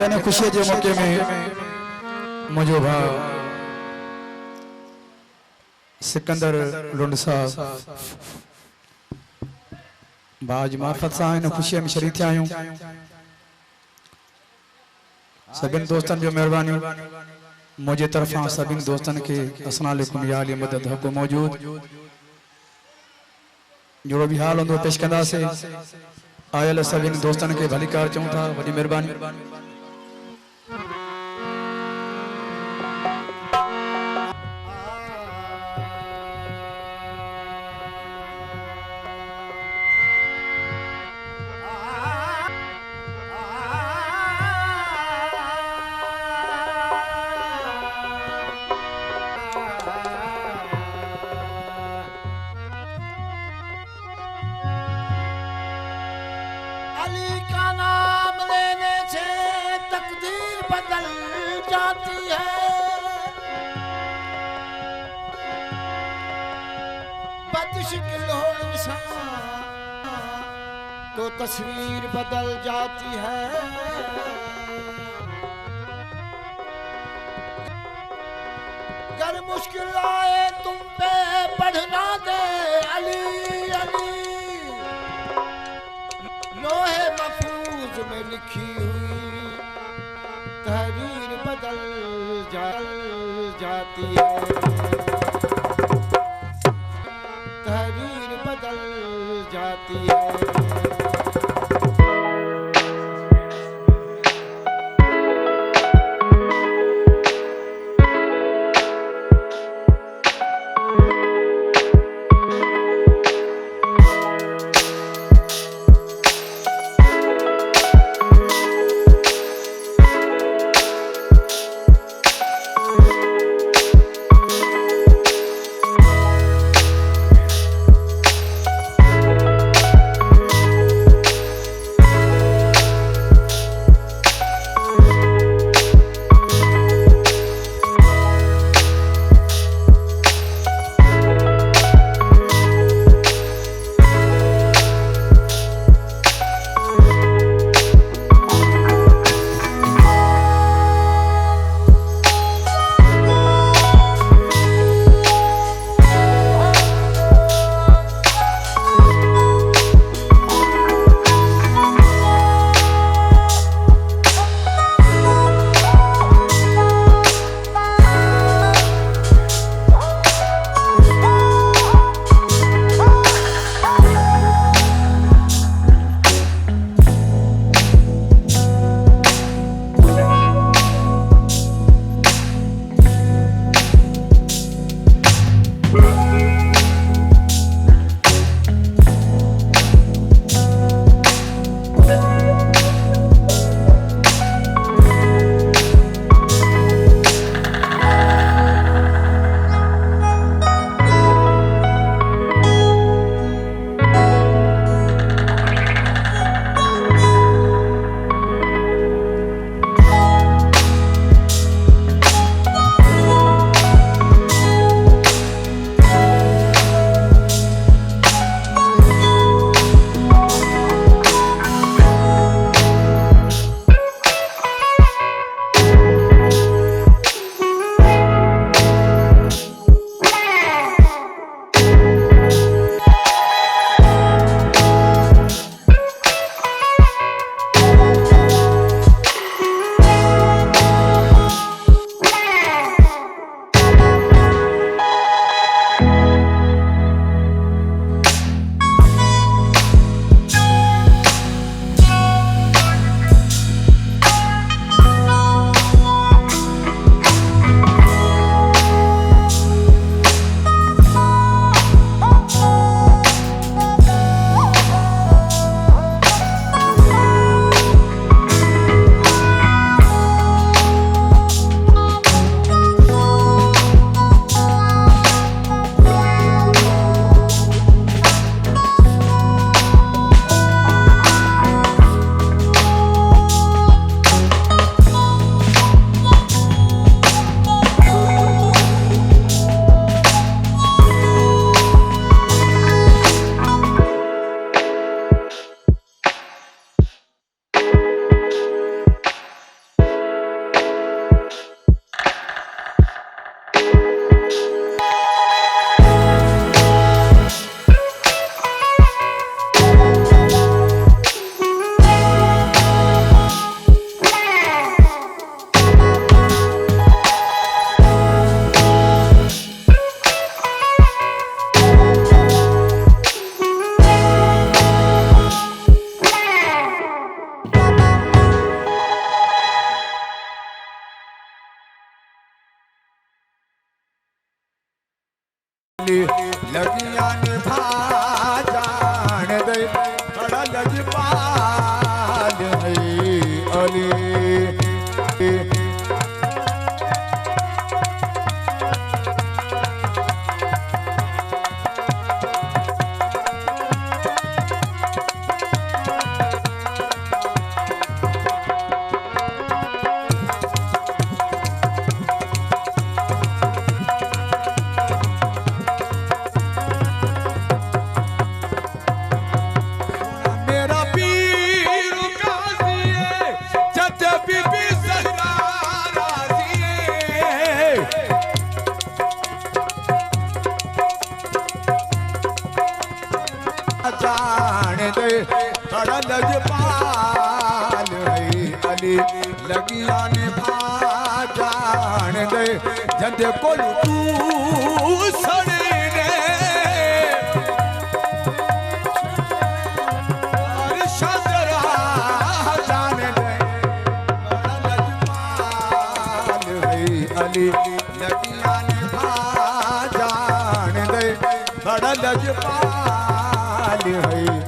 मैंने खुशी के मौके में मुझो भाव सिकंदर लुंड साहब बाज मार्फत सां इन खुशी में शरीक थिया आहियूं। सभिनी दोस्तन जो मेहरबानी मुझे तरफा सभिनी दोस्तन के अस्सलाम वालेकुम या अली मदद हक मौजूद जो भी हाल होंदो पेश कंदासीं। आयल सभिनी दोस्तन के भलीकार चऊं था, वॾी मेहरबानी। अली का नाम लेने से तकदीर बदल जाती है। बदशक्ल हो इंसान तो तस्वीर बदल जाती है। कर मुश्किल आए तुम पे पढ़ना दे अली अली, लोहे महफूज में लिखी हुई तहरीर बदल जाती है। तहरीर बदल जाती है। लगिया निभा जान दे बड़ा लजपाल है अली जान दे बड़ा लजपाल है अली लगिया निभा जान दे जद को तू सड़े ने शजरा जान दे बड़ा लजपाल है अली लगिया निभा जान दे बड़ा लजपाल है